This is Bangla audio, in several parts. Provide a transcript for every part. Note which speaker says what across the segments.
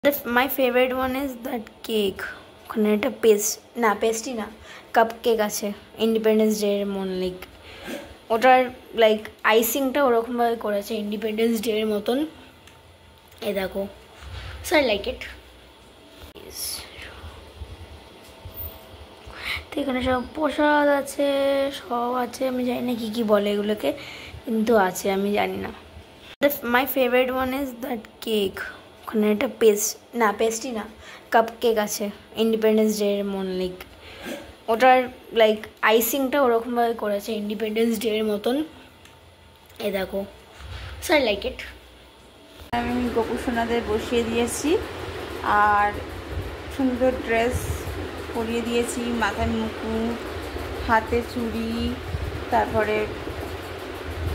Speaker 1: My favorite one is that cake. ওখানে একটা পেস্ট্রি না কাপ কেক আছে ইন্ডিপেন্ডেন্স ডে এর লাইক ওটার লাইক আইসিংটা ওরকমভাবে করেছে ইন্ডিপেন্ডেন্স ডে এর মতন। এই দেখো, সো আই লাইক ইট। তো এখানে সব প্রসাদ আছে, সব আছে, আমি জানি না কী বলে এগুলোকে, কিন্তু আছে, আমি জানি না। My favourite one is that cake. ওখানে একটা পেস্ট্রি না কাপ কেক আছে ইন্ডিপেন্ডেন্স ডে এর লাইক ওটার লাইক আইসিংটা ওরকমভাবে করেছে ইন্ডিপেন্ডেন্স ডে এর মতন। এই দেখো, সো আই লাইক ইট।
Speaker 2: আমি গোপু সোনাদের বসিয়ে দিয়েছি আর সুন্দর ড্রেস পরিয়ে দিয়েছি, মাথায় মুকুট, হাতে চুড়ি, তারপরে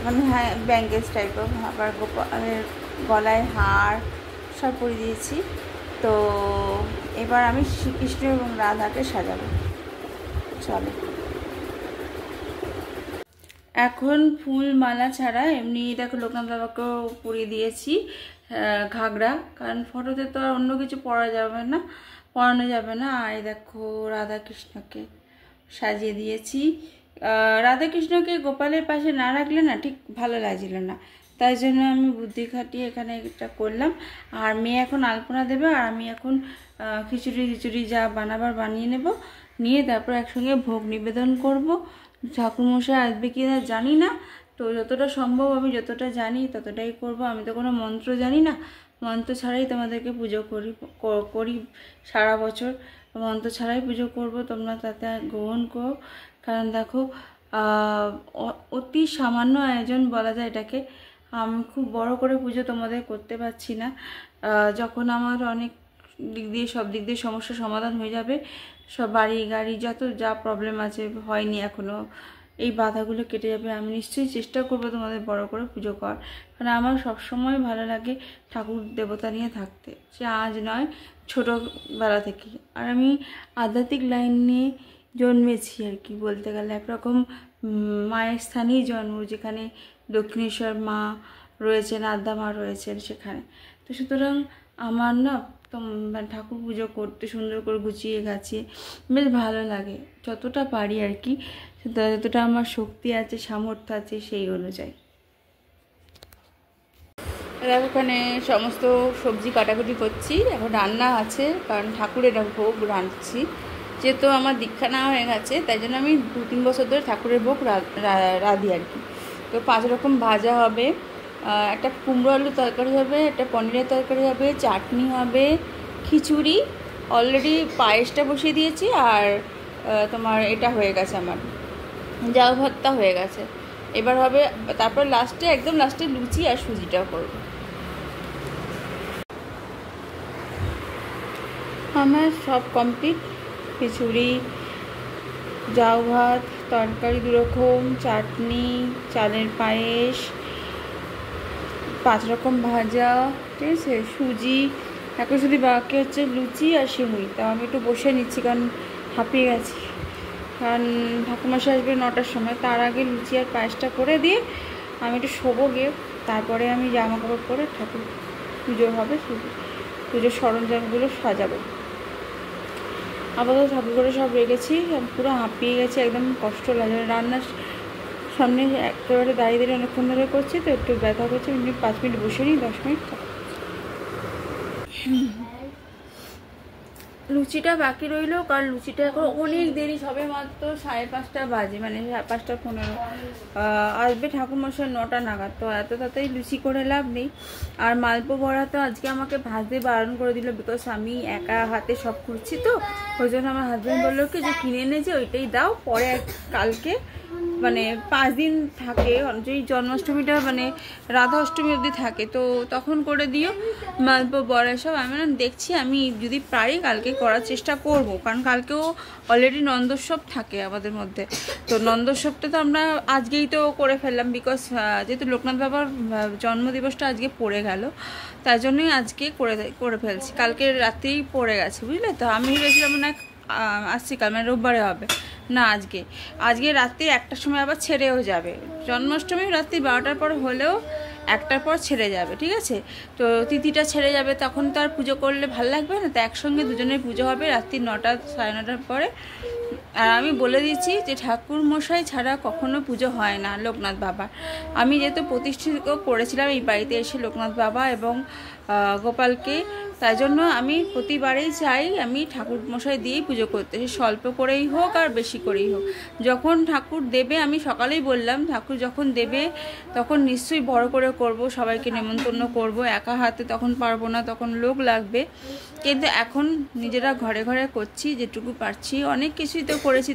Speaker 2: মানে হ্যাঁ ব্যাঙ্গেজ টাইপের, আবার গোপালের গলায় হার সব পরিয়ে দিয়েছি। তো এবার আমি শ্রীকৃষ্ণ এবং রাধাকে সাজাবো। চলো, এখন ফুল মালা ছাড়া এমনি দেখো লোকনাথ বাবাকেও পরিয়ে দিয়েছি ঘাগরা, কারণ ফটোতে তো আর অন্য কিছু পরানো যাবে না। আর দেখো রাধাকৃষ্ণকে সাজিয়ে দিয়েছি। রাধাকৃষ্ণকে গোপালের পাশে না রাখলে না ঠিক ভালো লাগছিল না, তাই জন্য আমি বুদ্ধি খাটিয়ে এখানে এটা করলাম। আর মেয়ে এখন আলপনা দেবে, আর আমি এখন খিচুড়ি যা বানাবার বানিয়ে নেব, নিয়ে তারপর একসঙ্গে ভোগ নিবেদন করব। ঠাকুরমশাই আসবে কি না জানি না, তো যতটা সম্ভব আমি যতটা জানি ততটাই করব। আমি তো কোনো মন্ত্র জানি না, মন্ত্র ছাড়াই তোমাদেরকে পুজো করি সারা বছর, মন্ত্র ছাড়াই পুজো করব। তোমরা তাতে গ্রহণ করো, কারণ দেখো অতি সামান্য আয়োজন বলা যায় এটাকে। আমি খুব বড় করে পুজো তোমাদের করতে পারছি না। যখন আমার অনেক সব দিক দিয়ে সমস্যার সমাধান হয়ে যাবে, সব বাড়ি গাড়ি যত যা প্রবলেম আছে হয়নি এখনও, এই বাধাগুলো কেটে যাবে, আমি নিশ্চয়ই চেষ্টা করবো তোমাদের বড় করে পুজো করার। কারণ আমার সবসময় ভালো লাগে ঠাকুর দেবতা নিয়ে থাকতে, সে আজ নয় ছোটোবেলা থেকে। আর আমি আধ্যাত্মিক লাইন নিয়ে জন্মেছি আর কি, বলতে গেলে একরকম মায়ের স্থানেই জন্ম, যেখানে দক্ষিণেশ্বর মা রয়েছেন, আদ্যা মা রয়েছেন সেখানে। তো সুতরাং আমার না ঠাকুর পুজো করতে সুন্দর করে গুছিয়ে গাছিয়ে বেশ ভালো লাগে, যতটা পারি আর কি, যতটা আমার শক্তি আছে সামর্থ্য আছে সেই অনুযায়ী। ওখানে সমস্ত সবজি কাটাকুটি করছি, এখন রান্না আছে, কারণ ঠাকুরের ভোগ রাঁধছি। যেহেতু আমার দীক্ষা নেওয়া হয়ে গেছে, তাই জন্য আমি 2-3 বছর ধরে ঠাকুরের ভোগ রাঁধি আর কি। তো 5 রকম ভাজা হবে, একটা কুমড়ো আলু তরকারি হবে, একটা পনিরের তরকারি হবে, চাটনি হবে, খিচুড়ি, অলরেডি পায়েসটা বসিয়ে দিয়েছি, আর তোমার এটা হয়ে গেছে, আমার জাউ ভাতটা হয়ে গেছে। এবার হবে, তারপর একদম লাস্টে লুচি আর সুজিটাও করবো। আমার সব কমপ্লিট, খিচুড়ি, জাউ ভাত, তরকারি 2 রকম, চাটনি, চালের পায়েস, 5 রকম ভাজা, ঠিক আছে, সুজি, এখন শুধু বাকি হচ্ছে লুচি আর সিমুই। তাও আমি একটু বসে নিচ্ছি, কারণ হাঁপিয়ে গেছি, কারণ ঠাকুরমশাই আসবে 9টার সময়, তার আগে লুচি আর পায়েসটা করে দিয়ে আমি একটু শোবো গিয়ে, তারপরে আমি জামা কাপড় পরে ঠাকুর পুজো হবে, পুজোর সরঞ্জামগুলো সাজাবো। আপাতত ঠাকুর করে সব রেখেছি, পুরো হাঁপিয়ে গেছি, একদম কষ্ট লাগে। রান্নার সামনে একেবারে দাঁড়িয়ে অনেকক্ষণ ধরে করছি, তো একটু ব্যথা করছে, 5 মিনিট বসে নিই, 10 মিনিট। লুচিটা বাকি রইলো, কারণ লুচিটা এখন অনেক দেরি, সবে মাত্র 5:30 বাজে, মানে 5:15। আসবে ঠাকুরমশাই 9টা নাগাদ, তো এত তাড়াতাড়ি লুচি করে লাভ নেই। আর মালপো বড়া তো আজকে আমাকে ভাজতে বারণ করে দিল, বিকজ আমি একা হাতে সব করছি, তো ওই জন্য আমার হাজব্যান্ড বললো কি যে কিনে এনেছে ওইটাই দাও, পরে কালকে মানে 5 দিন থাকে, যেই জন্মাষ্টমীটা মানে রাধা অষ্টমী অবধি থাকে, তো তখন করে দিও মালপো বড়া সব। আমি দেখছি, আমি যদি পারি কালকে করার চেষ্টা করব, কারণ কালকেও অলরেডি নন্দোৎসব থাকে আমাদের মধ্যে। তো নন্দোৎসবটা তো আমরা আজকেই তো করে ফেললাম, বিকজ যেহেতু লোকনাথ বাবার জন্মদিবসটা আজকে পড়ে গেল, তাই জন্যই আজকে করে ফেলছি, কালকে রাত্রেই পড়ে গেছে, বুঝলে। তো আমি ভেবেছিলাম না আসছি কাল, মানে রোববারে হবে না, আজকে রাত্রি 1টার সময় আবার ছেড়েও যাবে। জন্মাষ্টমী রাত্রি 12টার পর হলেও 1টার পর ছেড়ে যাবে, ঠিক আছে? তো তিথিটা ছেড়ে যাবে, তখন তো আর পুজো করলে ভাল লাগবে না, তো একসঙ্গে দুজনের পুজো হবে রাত্রি 9টা 9:30 পরে। আর আমি বলে দিচ্ছি যে ঠাকুর মশাই ছাড়া কখনো পুজো হয় না লোকনাথ বাবার। আমি যেহেতু প্রতিষ্ঠিত করেছিলাম এই বাড়িতে এসে লোকনাথ বাবা এবং গোপালকে, তাই জন্য আমি প্রতিবারেই চাই আমি ঠাকুর মশাই দিয়েই পুজো করতে, সে স্বল্প করেই হোক আর বেশি করেই হোক। যখন ঠাকুর দেবে, আমি সকালেই বললাম ঠাকুর যখন দেবে তখন নিশ্চয়ই বড় করে করব, সবাইকে নেমন্তন্ন করব, একা হাতে তখন পারবো না, তখন লোক লাগবে। কিন্তু এখন নিজেরা ঘরে ঘরে করছি যেটুকু পারছি। অনেক কিছুই তো করেছি,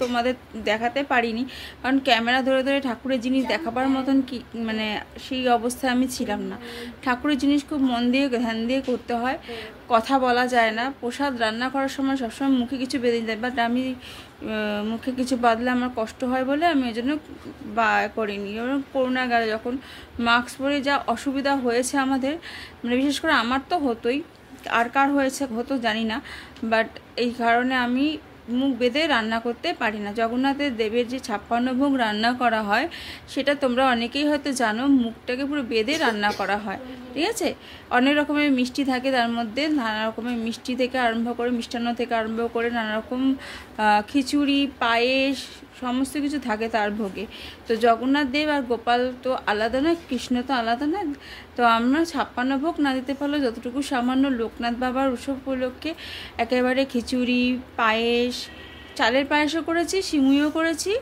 Speaker 2: তোমাদের দেখাতে পারিনি, কারণ ক্যামেরা ধরে ধরে ঠাকুরের জিনিস দেখাবার মতন কি মানে সেই অবস্থায় আমি ছিলাম না। ঠাকুরের জিনিস খুব মন দিয়ে ধ্যান দিয়ে করতে হয়, কথা বলা যায় না। প্রসাদ রান্না করার সময় সবসময় মুখে কিছু বেঁধে যায়, বাট আমি মুখে কিছু বাঁধলে আমার কষ্ট হয় বলে আমি ওই জন্য করিনি। এবং করোনা গেল যখন মাস্ক পরে যা অসুবিধা হয়েছে আমাদের, মানে বিশেষ করে আমার তো হতোই, আর কার হতো জানি না, বাট এই কারণে আমি মুখ বেঁধে রান্না করতে পারি না। জগন্নাথের দেবের যে 56 ভোগ রান্না করা হয় সেটা তোমরা অনেকেই হয়তো জানো, মুখটাকে পুরো বেঁধে রান্না করা হয়, ঠিক আছে? অনেক রকমের মিষ্টি থাকে তার মধ্যে, নানা রকমের মিষ্টি থেকে আরম্ভ করে মিষ্টান্ন থেকে আরম্ভ করে নানা রকম খিচুড়ি পায়েস সমস্ত কিছু থাকে তার ভোগে। তো জগন্নাথ দেব আর গোপাল তো আলাদা না, কৃষ্ণ তো আলাদা না। তো আমরা 56 ভোগ না দিতে পারলেও যতটুকু সামান্য লোকনাথ বাবার উৎসব উপলক্ষে একেবারে খিচুড়ি পায়েস, চালের পায়েসও করেছি, সিমুইও করেছি,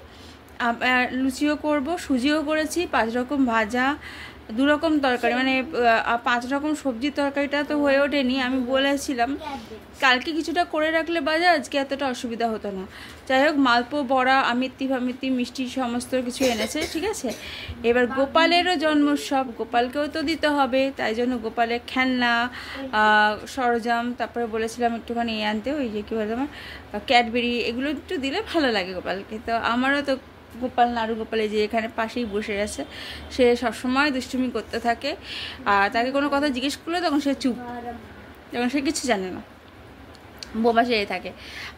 Speaker 2: লুচিও করব, সুজিও করেছি, 5 রকম ভাজা, 2 রকম তরকারি, মানে 5 রকম সবজির তরকারিটা তো হয়ে ওঠেনি। আমি বলেছিলাম কালকে কিছুটা করে রাখলে বাজার আজকে এতটা অসুবিধা হতো না। যাই হোক, মালপো বড়া আমিত্তি ফামিত্তি মিষ্টি সমস্ত কিছু এনেছে, ঠিক আছে? এবার গোপালেরও জন্মোৎসব, গোপালকেও তো দিতে হবে, তাই জন্য গোপালের খেলনা সরঞ্জাম, তারপরে বলেছিলাম একটুখানি আনতে, ওই যে কী বলে আমার ক্যাডবেরি, এগুলো একটু দিলে ভালো লাগে গোপালকে। তো আমারও তো গোপাল নাড়ু গোপালে যে এখানে পাশেই বসে আছে, সে সবসময় দুষ্টুমি করতে থাকে, আর তাকে কোনো কথা জিজ্ঞেস করলে তখন সে চুপ, তখন সে কিছু জানে না, বোমা সেরে থাকে,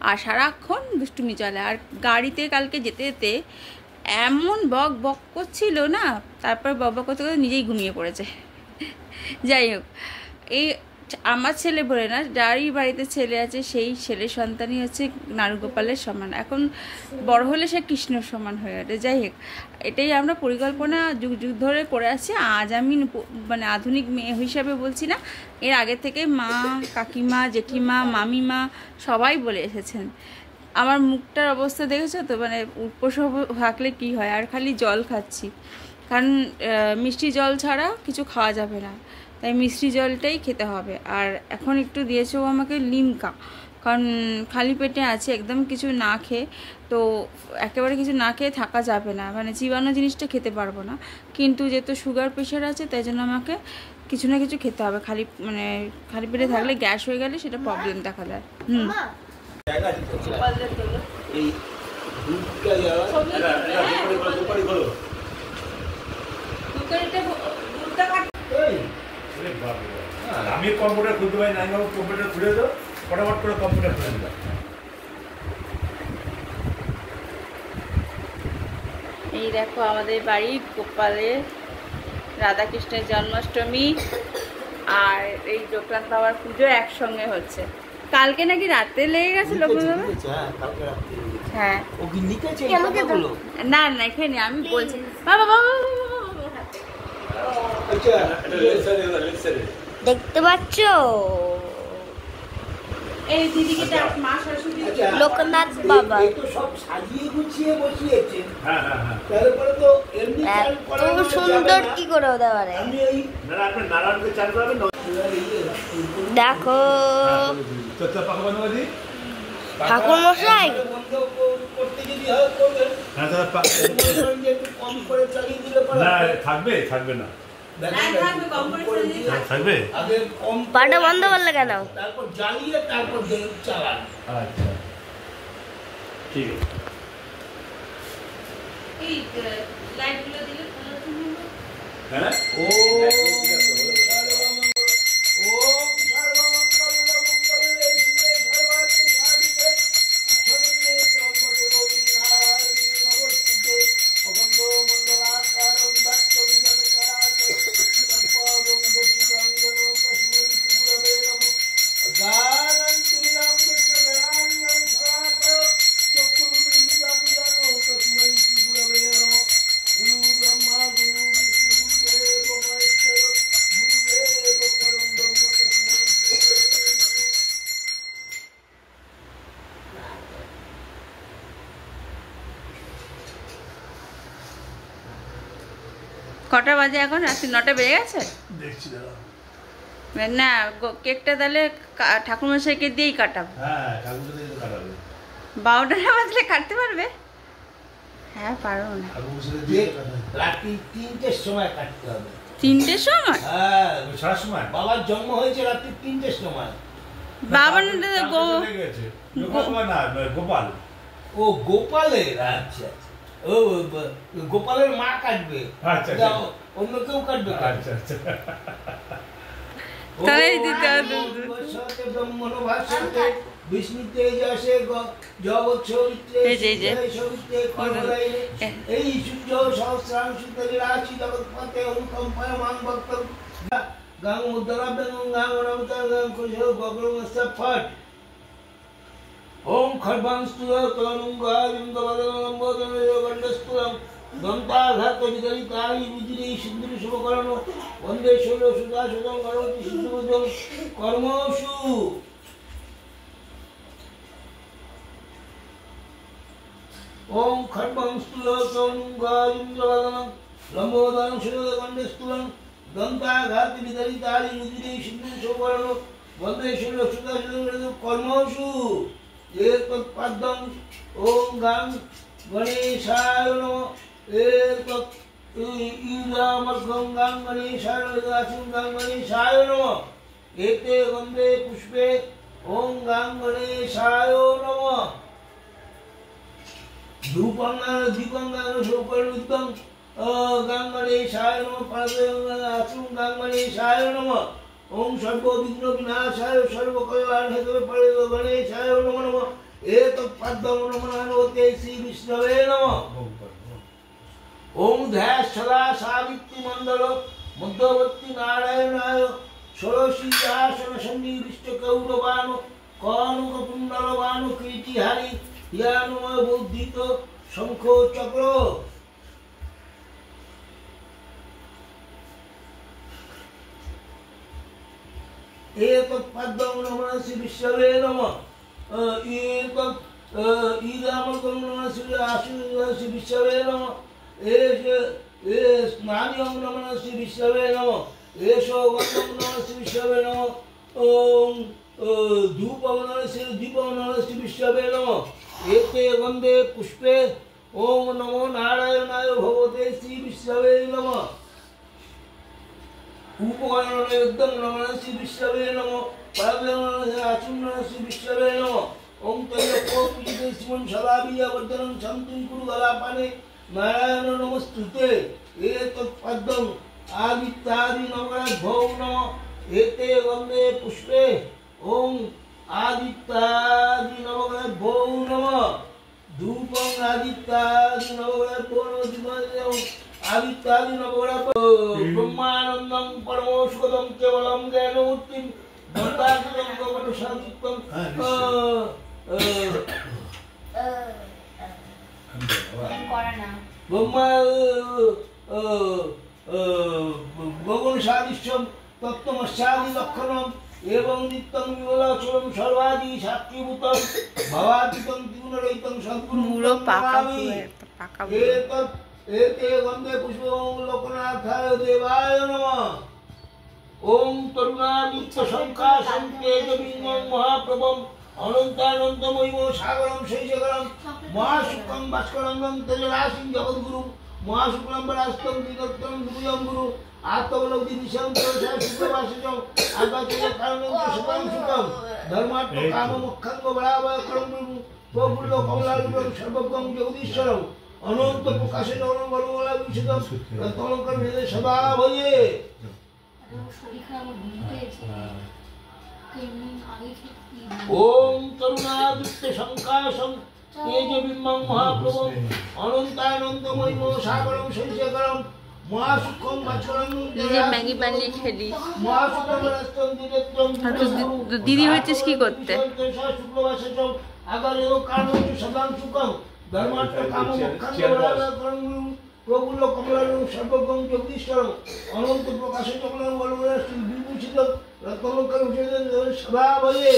Speaker 2: আর সারাক্ষণ দুষ্টুমি চলে। আর গাড়িতে কালকে যেতে যেতে এমন বক বক করছিল না, তারপর বক বক করতে করতে নিজেই ঘুমিয়ে পড়েছে। যাই হোক, এই আমার ছেলে বলে না, যারই বাড়িতে ছেলে আছে সেই ছেলের সন্তানই হচ্ছে নারুগোপালের সমান, এখন বড় হলে সে কৃষ্ণর সমান হয়ে ওঠে। যাই হোক, এটাই আমরা পরিকল্পনা যুগ যুগ ধরে করে আসছি। আজ আমি মানে আধুনিক মেয়ে হিসাবে বলছি না, এর আগে থেকে মা, কাকিমা, জেঠিমা, মামিমা সবাই বলে এসেছেন। আমার মুখটার অবস্থা দেখেছো তো, মানে উপসব থাকলে কি হয়, আর খালি জল খাচ্ছি, কারণ মিষ্টি জল ছাড়া কিছু খাওয়া যাবে না, তাই মিষ্টি জলটাই খেতে হবে। আর এখন একটু দিয়েছে ও আমাকে লিমকা, কারণ খালি পেটে আছে, একদম কিছু না খেয়ে, তো একেবারে কিছু না খেয়ে থাকা যাবে না, মানে চিবানো জিনিসটা খেতে পারবো না। কিন্তু যেহেতু সুগার প্রেশার আছে তাই জন্য আমাকে কিছু না কিছু খেতে হবে, খালি পেটে থাকলে গ্যাস হয়ে গেলে সেটা প্রবলেম দেখা দেয়।
Speaker 3: আমি কম্পিউটার খুলতে পারি না, কম্পিউটার খুলে দাও, ফটাফট করে কম্পিউটার খুলে দিলাম।
Speaker 2: এই দেখো আমাদের বাড়ি গোপালের রাধাকৃষ্ণের জন্মাষ্টমী আর এই লোকনাথ বাবার পুজো একসঙ্গে হচ্ছে। কালকে নাকি রাতে লেগে গেছে লোকনাথ বাবা, হ্যাঁ না না এখানে আমি বলছি বাবা বাবা
Speaker 1: দেখতে পাচ্ছ
Speaker 2: এই দিদিকে মা সরস্বতী
Speaker 1: লোকনাথ বাবা
Speaker 4: সব সাজিয়ে গুছিয়ে বসিয়েছে।
Speaker 3: হ্যাঁ হ্যাঁ হ্যাঁ,
Speaker 4: তারপরে তো এমনি
Speaker 1: এত সুন্দর কি করে হতে পারে?
Speaker 4: আমি এই
Speaker 3: নারায়ণকে চান করাবেন
Speaker 1: দেখো
Speaker 3: পাকা বানাবো দি
Speaker 1: ঠাকুর মশাই
Speaker 4: বন্ধ করতে যদি হয় করবেন।
Speaker 3: হ্যাঁ দাদা
Speaker 4: একটু কম করে চালিয়ে দিলে পারে।
Speaker 3: না থাকবে না থাকবে,
Speaker 4: আগে কম
Speaker 1: পাটা বন্ধ করলে কেন?
Speaker 4: তারপর জ্বালিয়ে তারপর চালান।
Speaker 3: আচ্ছা ঠিক আছে।
Speaker 2: এই লাইটগুলো দিলে
Speaker 3: হ্যাঁ
Speaker 4: ও
Speaker 2: কটা বাজে এখন? রাত্রি 9টা বেজে গেছে।
Speaker 3: দেখছি দাদা।
Speaker 2: না কেকটা তাহলে ঠাকুরমশাইকে দিয়েই কাটাবো।
Speaker 3: হ্যাঁ, ঠাকুরকে দিয়ে তো কাটাবে।
Speaker 2: 12টা না বাজলে কাটতে পারবে? হ্যাঁ পারবো না।
Speaker 3: ঠাকুরকে দিয়ে কাটাবে।
Speaker 4: রাত্রি 3টের সময় কাটতে হবে।
Speaker 2: 3টের সময়?
Speaker 4: হ্যাঁ,
Speaker 3: সারার সময়?
Speaker 4: বাবার জন্ম হয়েছে রাত্রি 3টের সময়।
Speaker 2: বাবা না
Speaker 3: চলে গেছে। গোপাল না, গোপাল।
Speaker 4: ও গোপালের, আচ্ছা আচ্ছা। ও গোপালের মা কাটবে।
Speaker 3: আচ্ছা,
Speaker 4: এটা
Speaker 3: আচ্ছা।
Speaker 4: অন্য কেউ কাটবে?
Speaker 3: আচ্ছা আচ্ছা।
Speaker 2: তাই দিতে হবে।
Speaker 4: ব্রহ্মণ ভাষ্যতে বিষ্ণুতে যশে জগৎ সবিত্রে
Speaker 2: এই যে।
Speaker 4: সবিত্রে কর্মলাইনে এই সূর্য সহস্রাংশুতে রাশি জগৎপতে অনুকম্পায় মান ভক্ত গাং উদ্দরাবেন গাং রমতা গাং কুশল বগ্রমস্য ফট ওম খর্বাংস্তুল তরুঙ্গালিঙ্গবদনম্বোদন গণ্ডস্তুলম দন্তাঘাত বিদরিতাই বিদ্রি সিন্ধুরি শুভকরণ বন্দে শৈল সুধা সুদং গণপতি সিদ্ধুবুদ্ধং কর্মসু ওম খর্বাংস্তুল তরুঙ্গালিঙ্গবদনম লম্বোদন শৈল গণ্ডস্তুলম দন্তাঘাত বিদরিতাই বিদ্রি সিন্ধুরি শুভকরণ বন্দে শৈল সুধা সুদং কর্মসু এতৎপদ্মং ওম গাং গণেশায় নমঃ এতৎ ঈদামর্ঘং গাং গণেশায় নমঃ গাং গণেশায় নমঃ এতে গন্ধে পুষ্পে ওম গাং গণেশায় নমঃ ধূপঙ্গান দীপঙ্গান সৌকর্ণুদ্ধং গাং গণেশায় নমঃ পাদং গাং গণেশায় নমঃ ওম সর্ববিঘ্ন বিনাশায় সর্বকল্যাণ হেতবে পরে গণেশায় নমঃ নমঃ এতৎপদ্মং নমঃ শ্রী বিষ্ণবে নমঃ ওম ধ্যাস সদা সাবিত্রী মণ্ডল মধ্যবর্তী নারায়ণায় ষোড়শীয়াসন সন্নিবিষ্ট কৌরবান কনক কুণ্ডলবান কীর্তিহারি হিয়ানুময় বৌদ্ধিত শঙ্খ চক্র এতৎপদ্মং নমঃ শ্রী বিষ্ণবে নমঃ এতৎ ঈদামর্ঘং নমঃ শ্রী শ্রী বিষ্ণবে নমঃ স্নানিয়ং নমঃ শ্রী বিষ্ণবে নমঃ এষো গন্ধং নমঃ শ্রী বিষ্ণবে নমঃ ওম ধূপং নমঃ শ্রী বিষ্ণবে নমঃ এতে গন্ধে পুষ্পে ওম নমো নারায়ণায় ভগবতে শ্রী বিষ্ণবে নমঃ উপকরণোদ্যং নমঃ শ্রী বিষ্ণবে নমঃ পরব্রহ্ম আচুর্য শ্রী বিষ্ণবে নমঃ ওম তৈলক্য পূজিতে শ্রীমন সদাবিজবর্ধনং শান্তিং কুরু গলাপানে নারায়ণ নমস্তুতে এতৎপদ্মং আদিত্যাদি নবগ্রহভ্যো নমঃ এতে গন্ধে পুষ্পে ওম আদিত্যাদি নবগ্রহভ্যো নমঃ ধূপং আদিত্যাদি নবগ্রহভ্যো নমঃ আদিত্যাদি নবগ্রহভ্যো ব্রহ্মানন্দং পরমোষদং কেবলং জ্ঞানমূর্তিং দন্তাকৃতং কপটসাদিত্যং ব্রহ্মা গগন সাদৃশ্যম তত্ত্বমস্যাদি লক্ষণম এবং নিত্যং বিবলাচরম সর্বাদি সাক্ষীভূতম ভবাতীতং ত্রিগুণরহিতং
Speaker 2: মুড়ো পাকা
Speaker 4: সদ্গুরু এতে গন্ধে পুষ্পং লোকনাথায় দেবায় নমঃ ওম তরুণাদিত্য সংখ্যাসং তেজবিঙ্গং মহাপ্রভম অনন্তানন্তময়ীম সাগরম শৈশগরম মহাশুক্রম ভাস্করঙ্গম তেজরাশিং জগদ্গুরু মহাশুক্লম বরাস্তং ত্রিদত্তং দুর্জং গুরু আত্মবলব্ধি দিশং তরসা শুক্রবাসিজং আগাচে কারণং সুতং সুতং ধর্মার্থ কাম মোক্ষাঙ্গ বরাবয় করম প্রফুল্ল কমলারূপং সর্বজ্ঞং জগদীশ্বরং অনন্ত প্রকাশে নরম বর্মলা বিশুদ্ধং তলঙ্কর ভেদে সদা ভয়ে ওম তরুণাদিত্য সংখ্যাসং তেজবিম্বং মহাপ্রভম অনন্তানন্দময়ীম সাগরম শৈশগরম মহাসুক্ষম ভাস্করং
Speaker 2: ম্যাগি বানিয়ে খেলি।
Speaker 4: মহাসুক্ষম রাষ্ট্রং দিনেত্রং
Speaker 2: দিদি হয়েছিস কি করতে?
Speaker 4: শুক্লবাসেজং আগারেও কারণং সদাং সুখং ধর্মার্থ কাম মোক্ষাঙ্গ বরাবয় করম প্রফুল্ল কমলারূপং সর্বজ্ঞং জগদীশ্বরং অনন্ত প্রকাশে চক্রং বলবরা শ্রী বিভূষিত রত্নলঙ্কার সদা ভয়ে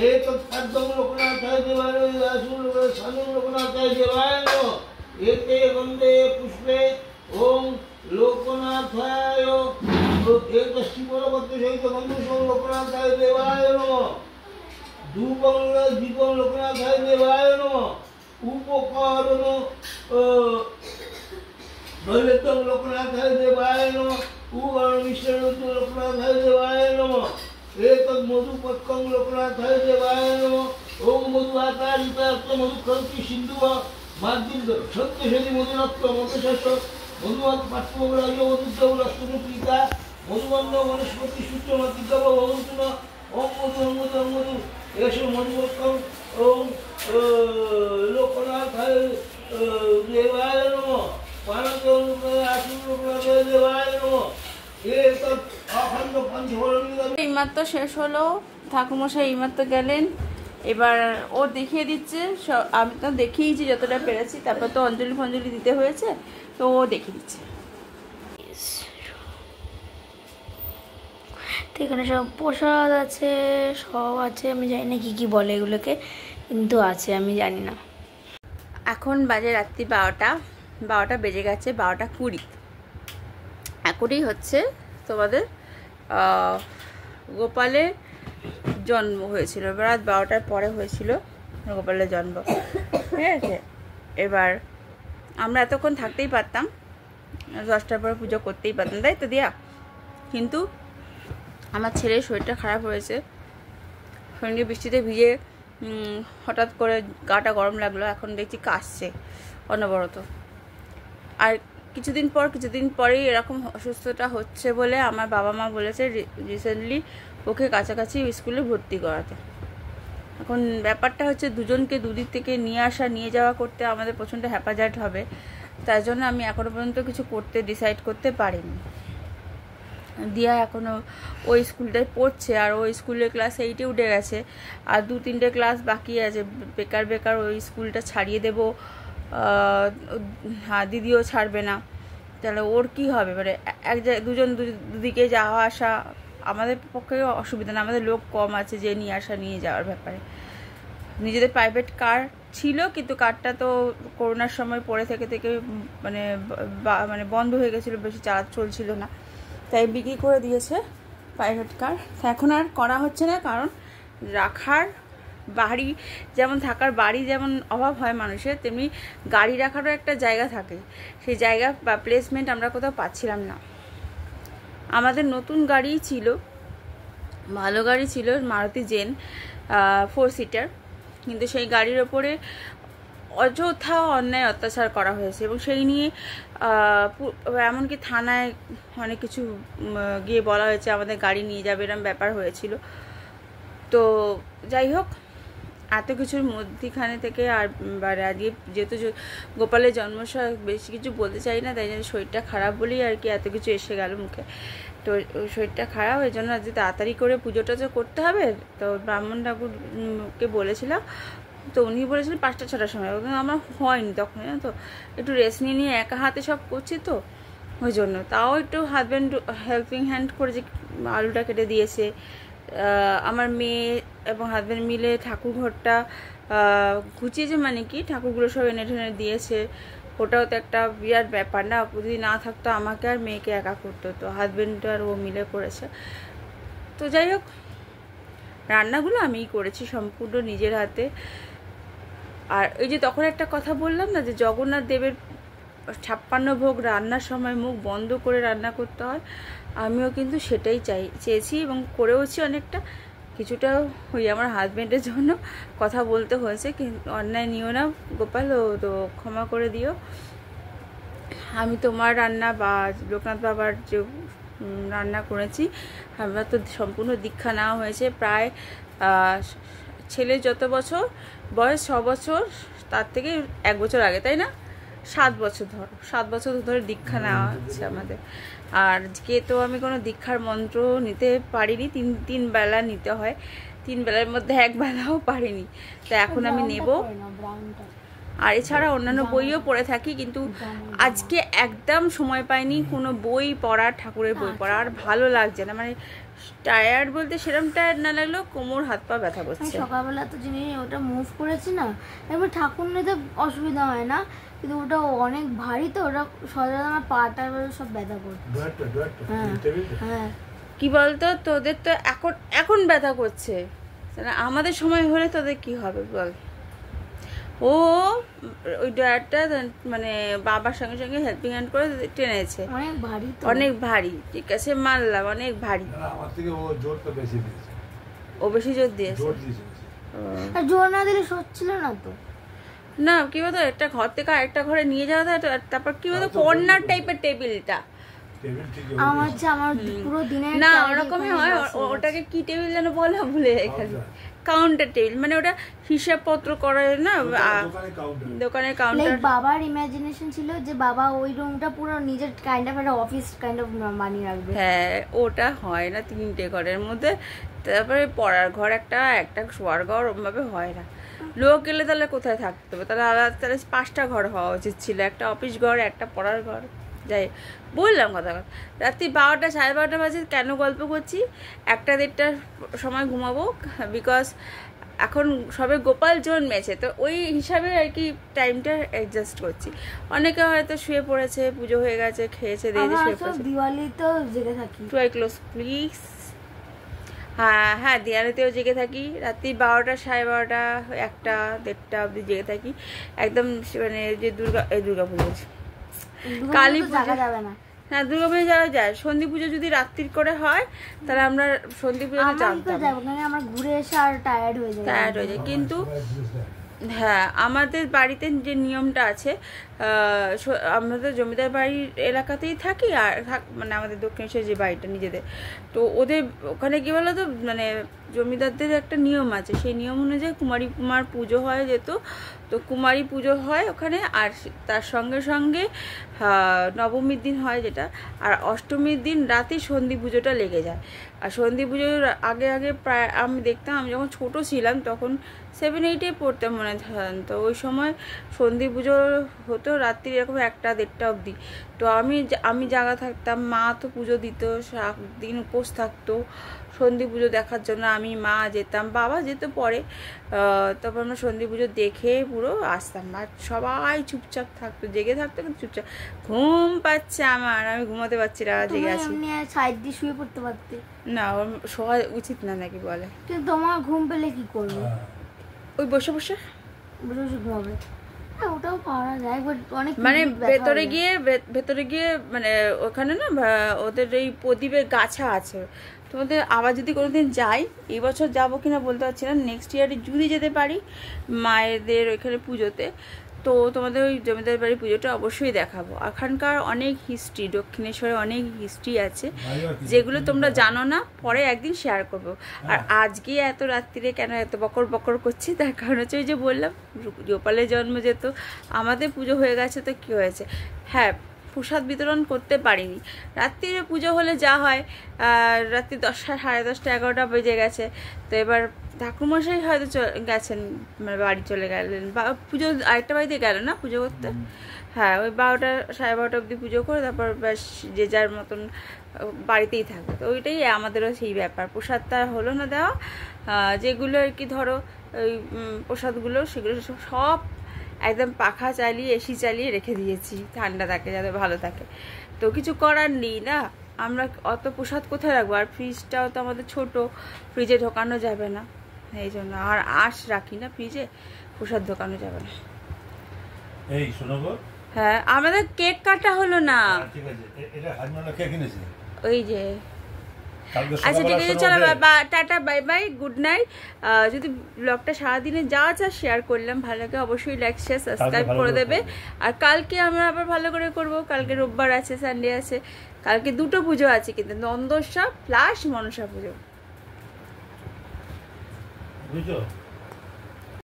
Speaker 4: এতৎপদ্মং লোকনাথায় দেবায় আসুন সানুং লোকনাথায় দেবায় নমঃ एते गन्धे पुष्पे ओम लोकनाथाय एतस्य परमत्वसहित गन्धसो लोकनाथाय देवाय नमः धूपं दीपं लोकनाथाय देवाय नमः उपकरण नैवेद्यं लोकनाथाय देवाय नमः उपकरण मिश्रण लोकनाथाय देवाय नमः एतद् मधुपक्कं लोकनाथाय देवाय नमः ओम मधुआकारित मधुकंति सिंधु माध्यम सत्यशरी मधुरत्व मधुशस्त्र मधुमत पाठ्यग्राह्य मधुद्रवस्तुपीता मधुमन्न वनस्पति सूत्रमतिगव भवन्तु ओम मधु मधु एष मधुपक्कं ओम लोकनाथाय देवाय नमः पानकं लोकनाथाय देवाय नमः एतत् अखण्ड पंचवर्णिक
Speaker 2: এইমাত্র শেষ হলো, ঠাকুরমশাই এইমাত্র গেলেন। এবার ও দেখিয়ে দিচ্ছে, আমি তো দেখিয়েছি যতটা পেরেছি, তারপর তো অঞ্জলি ফঞ্জলি দিতে হয়েছে, তো ও দেখিয়ে দিচ্ছে।
Speaker 1: তো এখানে সব প্রসাদ আছে, সব আছে, আমি জানি না কি বলে এগুলোকে, কিন্তু আছে, আমি জানি না।
Speaker 2: এখন বাজে রাত্রি 12টা বেজে গেছে, 12:20। এখনই হচ্ছে তোমাদের গোপালের জন্ম হয়েছিল, রাত 12টার পরে হয়েছিল গোপালের জন্ম, ঠিক আছে। এবার আমরা এতক্ষণ থাকতেই পারতাম, 10টার পরে পুজো করতেই পারতাম, তাই তো দিয়া? কিন্তু আমার ছেলের শরীরটা খারাপ হয়েছে, সঙ্গে বৃষ্টিতে ভিজে হঠাৎ করে গাটা গরম লাগলো, এখন দেখছি কাশছে অনবরত। আর কিছুদিন পরেই এরকম অসুস্থতা হচ্ছে বলে আমার বাবা মা বলেছে রিসেন্টলি ওকে কাছাকাছি স্কুলে ভর্তি করাতে। এখন ব্যাপারটা হচ্ছে দুজনকে দুদিক থেকে নিয়ে আসা নিয়ে যাওয়া করতে আমাদের প্রচণ্ড হ্যাপাজার্ট হবে, তাই জন্য আমি এখনও পর্যন্ত কিছু ডিসাইড করতে পারিনি। দিয়া এখনও ওই স্কুলটায় পড়ছে, আর ওই স্কুলের ক্লাস 8-এ উঠে গেছে, আর 2-3টে ক্লাস বাকি আছে। বেকার ওই স্কুলটা ছাড়িয়ে দেবো, দিদিও ছাড়বে না, তাহলে ওর কি হবে? মানে দুদিকে যাওয়া আসা আমাদের পক্ষে অসুবিধা না, আমাদের লোক কম আছে যে নিয়ে আসা নিয়ে যাওয়ার ব্যাপারে। নিজেদের প্রাইভেট কার ছিল, কিন্তু কারটা তো করোনার সময় পরে থেকে মানে বন্ধ হয়ে গেছিলো, বেশি চলছিল না, তাই বিক্রি করে দিয়েছে প্রাইভেট কার। এখন আর করা হচ্ছে না, কারণ রাখার বাড়ি যেমন থাকার বাড়ি যেমন অভাব হয় মানুষের, তেমনি গাড়ি রাখারও একটা জায়গা থাকে, সেই জায়গা বা প্লেসমেন্ট আমরা কোথাও পাচ্ছিলাম না। আমাদের নতুন গাড়ি ছিল, ভালো গাড়ি ছিল, মারুতি জেন 4 সিটার, কিন্তু সেই গাড়ির ওপরে অযথা অন্যায় অত্যাচার করা হয়েছে, এবং সেই নিয়ে এমনকি থানায় অনেক কিছু গিয়ে বলা হয়েছে আমাদের গাড়ি নিয়ে যাবে, এরকম ব্যাপার হয়েছিল। তো যাই হোক, এত কিছুর মধ্যখানে থেকে আর আজকে যেহেতু গোপালের জন্মসহ বেশি কিছু বলতে চাই না, তাই জন্য শরীরটা খারাপ বলেই আর কি এত কিছু এসে গেল মুখে। তো শরীরটা খারাপ, এই জন্য আজকে তাড়াতাড়ি করে পুজোটা তো করতে হবে। তো ব্রাহ্মণ ঠাকুরকে বলেছিলাম, তো উনি বলেছিলেন 5টা-6টার সময়, আমার হয়নি তখন, তো একটু রেস্ট নিয়ে একা হাতে সব করছি, তো ওই জন্য তাও একটু হাজব্যান্ড হেল্পিং হ্যান্ড করে যে আলুটা কেটে দিয়েছে। আমার মেয়ে এবং হাজব্যান্ড মিলে ঠাকুর ঘরটা গুছিয়েছে, মানে কি ঠাকুরগুলো সব এনে ঠেনে দিয়েছে। ওটাও তো একটা বিরাট ব্যাপার না, যদি না থাকতো আমাকে আর মেয়েকে একা করতো, তো হাজব্যান্ড আর ও মিলে করেছে। তো যাই হোক, রান্নাগুলো আমিই করেছি সম্পূর্ণ নিজের হাতে। আর ওই যে তখন একটা কথা বললাম না, যে জগন্নাথ দেবের 56 ভোগ রান্নার সময় মুখ বন্ধ করে রান্না করতে হয়, আমিও কিন্তু সেটাই চেয়েছি এবং করেওছি। অনেকটা কিছুটা ওই আমার হাজব্যান্ডের জন্য কথা বলতে হয়েছে, কিন্তু অন্যায় নিও না গোপাল, তো ক্ষমা করে দিও। আমি তোমার রান্না বা লোকনাথ বাবার যে রান্না করেছি, আমরা তো সম্পূর্ণ দীক্ষা নেওয়া হয়েছে। প্রায় ছেলের যত বছর বয়স 6 বছর, তার থেকে 1 বছর আগে, তাই না? 7 বছর ধরে দীক্ষা নেওয়া হচ্ছে আমাদের। আর কে তো আমি কোনো দীক্ষার মন্ত্র নিতে পারিনি, 3 বেলা নিতে হয়, 3 বেলার মধ্যে 1 বেলাও পারিনি। তো এখন আমি নেব। আর এছাড়া অন্যান্য বইও পড়ে থাকি, কিন্তু আজকে একদম সময় পাইনি কোনো বই পড়ার, ঠাকুরের বই পড়া। আর ভালো লাগছে না, মানে টায়ার্ড বলতে সেরকম টায়ার্ড না লাগলেও কোমর হাত পা ব্যথা করছে।
Speaker 1: সকালবেলা তো জিনিস ওটা মুভ করেছি না, এবার ঠাকুর নিতে অসুবিধা হয় না, কিন্তু ওটা অনেক ভারী তো, ওটা সজাত আমার পাটা সব ব্যথা করছে। হ্যাঁ
Speaker 2: কি বলতো, তোদের তো এখন ব্যথা করছে, আমাদের সময় হলে তোদের কি হবে বল। ও ওই ড্রয়ারটা মানে বাবার সঙ্গে সঙ্গে হেল্পিং হ্যান্ড করে টেনেছে,
Speaker 1: অনেক ভারী তো,
Speaker 2: অনেক ভারী, ঠিক আছে মানলাম অনেক ভারী।
Speaker 3: আমার থেকে ও জোরটা বেশি দিয়েছে,
Speaker 2: ও বেশি জোর দিয়েছে।
Speaker 3: জোর দিয়েছে।
Speaker 1: আর জোর না দিলে সচ্ছিল না তো।
Speaker 2: না কি বলতো, একটা ঘর থেকে আরেকটা ঘরে নিয়ে যাওয়া যায়, তারপর কি বলতো কর্নার টাইপের টেবিলটা
Speaker 1: আমার পুরো দিনের
Speaker 2: না ওরকমই হয়, ওটাকে কি টেবিল যেন বলে ভুলে এখানে, কাউন্টার টেবিল, মানে ওটা হিসাবপত্র করে না, দোকানের কাউন্টার।
Speaker 1: বাবার ইমাজিনেশন ছিল যে বাবা ওই রুমটা পুরো নিজের কাইন্ড অফ একটা অফিস কাইন্ড অফ বানিয়ে রাখবে।
Speaker 2: হ্যাঁ ওটা হয় না, 3টে ঘরের মধ্যে, তারপরে পড়ার ঘর একটা শোয়ার ঘর, ওরমভাবে হয় না। লোক গেলে তাহলে কোথায় থাকতে হবে, তাহলে আলাদা, তাহলে 5টা ঘর হওয়া উচিত ছিল, একটা অফিস ঘর, একটা পড়ার ঘর। যাই বললাম কথা, রাত্রি 12টা 12:30 বাজে কেন গল্প করছি, 1টা-1:30টার সময় ঘুমাবো, বিকজ এখন সবে গোপাল জন্মেছে, তো ওই হিসাবে আর কি টাইমটা অ্যাডজাস্ট করছি। অনেকে হয়তো শুয়ে পড়েছে, পুজো হয়ে গেছে, খেয়েছে, দিয়েছে, শুয়ে পড়েছে।
Speaker 1: দিওয়ালিতেও জেগে থাকি।
Speaker 2: Two eye close please. হ্যাঁ দিওয়ালিতেও জেগে থাকি, রাত্রি 12টা 12:30 1টা-1:30 অবধি জেগে থাকি, একদম মানে যে দুর্গা পুজো, কালী পুজো
Speaker 1: যাবে না।
Speaker 2: হ্যাঁ দুর্গা পুজো যাওয়া যায়, সন্ধি পুজো যদি রাত্রির করে হয় তাহলে আমরা সন্ধি পুজোতে যাবো,
Speaker 1: আমরা ঘুরে এসে আর টায়ার্ড হয়ে যায়।
Speaker 2: কিন্তু হ্যাঁ আমাদের বাড়িতে যে নিয়মটা আছে, আমাদের জমিদার বাড়ির এলাকাতেই থাকি, আর মানে আমাদের দক্ষিণেশ্বর যে বাড়িটা নিজেদের, তো ওদের ওখানে কি বলতো, মানে জমিদারদের একটা নিয়ম আছে, সেই নিয়ম অনুযায়ী কুমার পুজো হয় যেত, তো কুমারী পুজো হয় ওখানে, আর তার সঙ্গে সঙ্গে নবমীর দিন হয় যেটা, আর অষ্টমীর দিন রাতে সন্ধি পুজোটা লেগে যায়। আর সন্ধি পুজোর আগে প্রায় আমি দেখতাম, আমি যখন ছোট ছিলাম তখন 7-8-এ পড়তাম মনে হয়, তো ওই সময় সন্ধি পুজো হতো রাত্রি এরকম 1টা-1:30 অবধি, তো আমি জাগা থাকতাম, মা তো পুজো দিত, সারাদিন উপোস থাকতো সন্ধি পুজো দেখার জন্য, আমি মা যেতাম, বাবা যেত পরে, তারপর আমরা সন্ধি পুজো দেখে পুরো আসতাম, আর সবাই চুপচাপ থাকতো, জেগে থাকতো, কিন্তু চুপচাপ। ঘুম পাচ্ছে আমার, আমি ঘুমাতে পারছি না, জেগে আছি।
Speaker 1: সাইড দিয়ে শুয়ে পড়তে পারতে
Speaker 2: না, শোয়া উচিত না নাকি বলে,
Speaker 1: কিন্তু তোমার ঘুম পেলে কি করবে?
Speaker 2: ওই বসে বসে
Speaker 1: ঘুমাবে। ওটাও পারা যায়,
Speaker 2: মানে ভেতরে গিয়ে মানে ওখানে না ওদের এই প্রদীপের গাছা আছে। তোমাদের আবার যদি কোনোদিন যাই, এই বছর যাবো কিনা বলতে পারছি না, নেক্সট ইয়ারে যদি যেতে পারি মায়েদের ওইখানে পুজোতে, তো তোমাদের ওই জমিদার বাড়ির পুজোটা অবশ্যই দেখাবো। এখানকার অনেক হিস্ট্রি, দক্ষিণেশ্বরে অনেক হিস্ট্রি আছে যেগুলো তোমরা জানো না, পরে একদিন শেয়ার করবো। আর আজকে এত রাত্রিরে কেন এত বকর করছি, তার কারণ হচ্ছে ওই যে বললাম গোপালের জন্ম যেত, আমাদের পুজো হয়ে গেছে, তো কী হয়েছে, হ্যাঁ প্রসাদ বিতরণ করতে পারিনি। রাত্রিরে পুজো হলে যা হয়, রাত্রি 10টা 10:30 11টা বেজে গেছে, তো এবার ঠাকুরমশাই হয়তো গেছেন, মানে বাড়ি চলে গেলেন, বা পুজো আরেকটা বাড়িতে গেল না পুজো করতে, হ্যাঁ ওই 12টা 12:30 অবধি পুজো করে তারপর ব্যাস যে যার মতন বাড়িতেই থাকবে। তো ওইটাই আমাদেরও সেই ব্যাপার, প্রসাদটা হলো না দেওয়া, যেগুলো আর কি ধরো ওই প্রসাদগুলো সেগুলো সব একদম পাখা চালিয়ে এসি চালিয়ে রেখে দিয়েছি, ঠান্ডা থাকে যাতে ভালো থাকে। তো কিছু করার নেই না, আমরা অত প্রসাদ কোথায় রাখবো, আর ফ্রিজটাও তো আমাদের ছোট, ফ্রিজে ঢোকানো যাবে না, এই জন্য আর আঁশ রাখি না ফ্রিজে, প্রসাদ ঢোকানো যাবে না।
Speaker 3: এই শোনো গো,
Speaker 2: হ্যাঁ আমাদের কেক কাটা হলো না,
Speaker 3: ঠিক আছে, এটা হাজমানা কে কিনেছে,
Speaker 2: ওই যে আচ্ছা ঠিক আছে চলো, tata bye bye, good night. যদি ব্লগটা সারাদিনে যা যা শেয়ার করলাম ভালো লাগে অবশ্যই লাইক শেয়ার সাবস্ক্রাইব করে দেবে। আর কালকে আমরা আবার ভালো করে করব, কালকে রোববার আছে, সানডে আছে, কালকে 2টো পুজো আছে, কিন্তু নন্দস্বা প্লাস মনসা পুজো,
Speaker 3: বুঝছো।